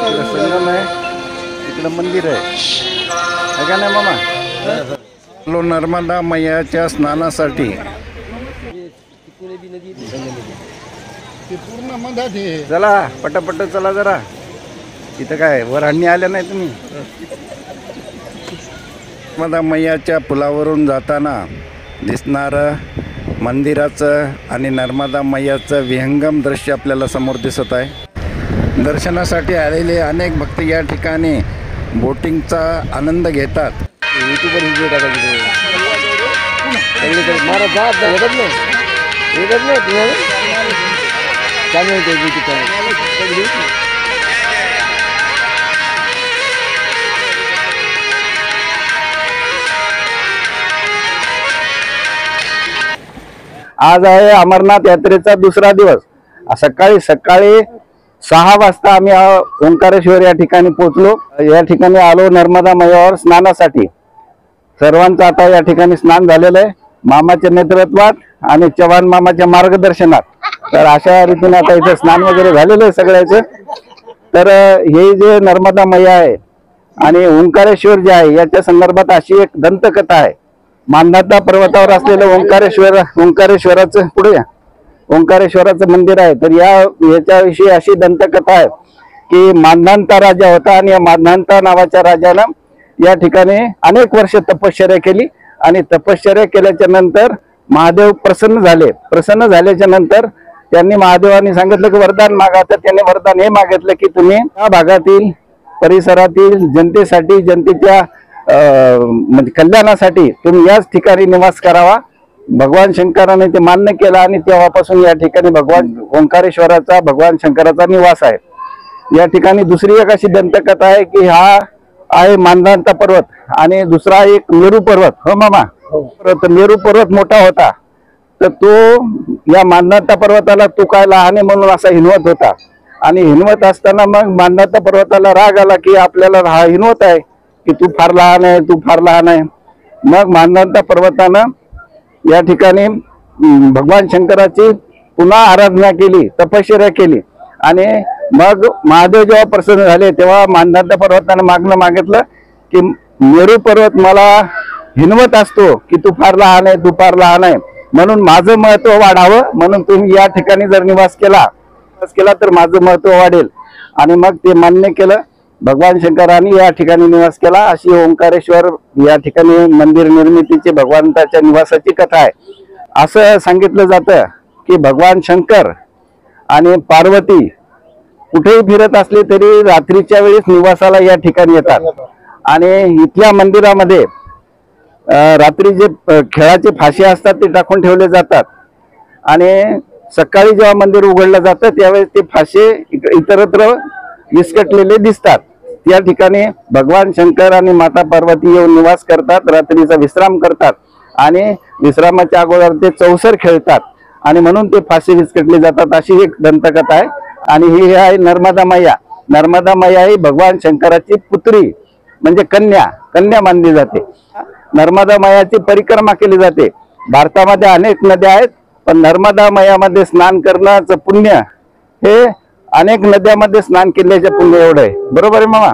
संगम आहे, इकडं मंदिर आहे का नाही मामा? लो नर्मदा मैयाच्या स्नानासाठी चला पटापट चला जरा. इथं काय वर आणणी आल्या नाही तुम्ही? नर्मदा मैयाच्या पुलावरून जाताना दिसणारं मंदिराचं आणि नर्मदा मैयाचं विहंगम दृश्य आपल्याला समोर दिसत आहे. दर्शनासाठी आलेले अनेक भक्त या ठिकाणी बोटिंगचा आनंद घेतात. युट्यूबवर व्हिडिओ टाकायचे आज आहे अमरनाथ यात्रेचा दुसरा दिवस. सकाळी 6 वाजता आम्ही ओंकारेश्वर या ठिकाणी पोहोचलो. या ठिकाणी आलो नर्मदा मैयावर स्नानासाठी. सर्वांचं आता या ठिकाणी स्नान झालेलं आहे मामाच्या नेतृत्वात आणि चव्हाण मामाच्या मार्गदर्शनात. तर अशा रीतीने आता इथे स्नान वगैरे झालेलं आहे सगळ्याचं. तर हे जे नर्मदा मैया आहे आणि ओंकारेश्वर जे आहे याच्या संदर्भात अशी एक दंतकथा आहे. मांधाता पर्वतावर असलेलं ओंकारेश्वराचं पुढे ओंकारेश्वराचं मंदिर आहे. तर याच्याविषयी अशी दंतकथा आहे की मांधाता राजा होता आणि या मांधाता नावाच्या राजानं या ठिकाणी अनेक वर्ष तपश्चर्या केली आणि तपश्चर्या केल्याच्या नंतर महादेव प्रसन्न झाले. प्रसन्न झाल्याच्या नंतर त्यांनी महादेवांनी सांगितलं की वरदान मागा. तर त्यांनी वरदान हे मागितलं की तुम्ही या भागातील परिसरातील जनतेसाठी जनतेच्या म्हणजे कल्याणासाठी तुम्ही याच ठिकाणी निवास करावा. भगवान शंकराने ते मान्य केलं आणि तेव्हापासून या ठिकाणी भगवान ओंकारेश्वराचा भगवान शंकराचा निवास आहे. या ठिकाणी दुसरी एक अशी दंतकथा आहे की हा आहे मांधाता पर्वत आणि दुसरा एक मेरू पर्वत. हो मामा? तर मेरू पर्वत मोठा होता तर तो या मांधाता पर्वताला तू काय लहान आहे म्हणून असा हिनवत होता. आणि हिनवत असताना मग मांधाता पर्वताला राग आला की आपल्याला हा हिनवत आहे की तू फार लहान आहे, तू फार लहान आहे. मग मांधाता पर्वतानं या ठिकाणी भगवान शंकराची पुन्हा आराधना केली, तपश्चर्या केली आणि मग महादेव जेव्हा प्रसन्न झाले तेव्हा मांधाता पर्वतानं मागितलं की मेरू पर्वत मला हिनवत असतो की तू फार लहान आहे, तू फार लहान आहे, म्हणून माझं महत्व वाढावं म्हणून तुम्ही या ठिकाणी जर निवास केला तर माझं महत्व वाढेल. आणि मग ते मान्य केलं. भगवान शंकरांनी या ठिकाणी निवास केला. अशी ओंकारेश्वर या ठिकाणी मंदिर निर्मितीची भगवंताच्या निवासाची कथा आहे. असं सांगितलं जातं की भगवान शंकर आणि पार्वती कुठेही फिरत असले तरी रात्रीच्या वेळेस निवासाला या ठिकाणी येतात आणि इथल्या मंदिरामध्ये रात्री जे खेळाचे फाशी असतात ते टाकून ठेवले जातात आणि सकाळी जेव्हा मंदिर उघडलं जातं त्यावेळेस ते फाशे इतरत्र विस्कटलेले दिसतात. त्या ठिकाणी भगवान शंकर आणि माता पार्वती येऊन निवास करतात, रात्रीचा विश्राम करतात आणि विश्रामाच्या अगोदर ते चौसर खेळतात आणि म्हणून ते फाशी विस्कटले जातात. अशी एक दंतकथा आहे. आणि ही आहे नर्मदा मैया. नर्मदा मैया ही भगवान शंकराची पुत्री म्हणजे कन्या मानली जाते. नर्मदा मैयाची परिक्रमा केली जाते. भारतामध्ये अनेक नद्या आहेत पण नर्मदा मैयामध्ये स्नान करण्याचं पुण्य हे अनेक नद्यामध्ये स्नान केल्याचे पुण्य एवढं आहे. बरोबर आहे मामा?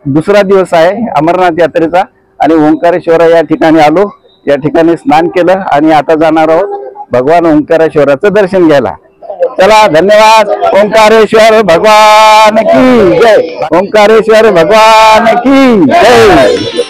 दुसरा दिवस आहे अमरनाथ यात्रेचा आणि ओंकारेश्वर या ठिकाणी आलो. या ठिकाणी स्नान केलं आणि आता जाणार आहोत भगवान ओंकारेश्वराचं दर्शन घ्यायला. चला धन्यवाद. ओंकारेश्वर भगवान की जय. ओंकारेश्वर भगवान की जय.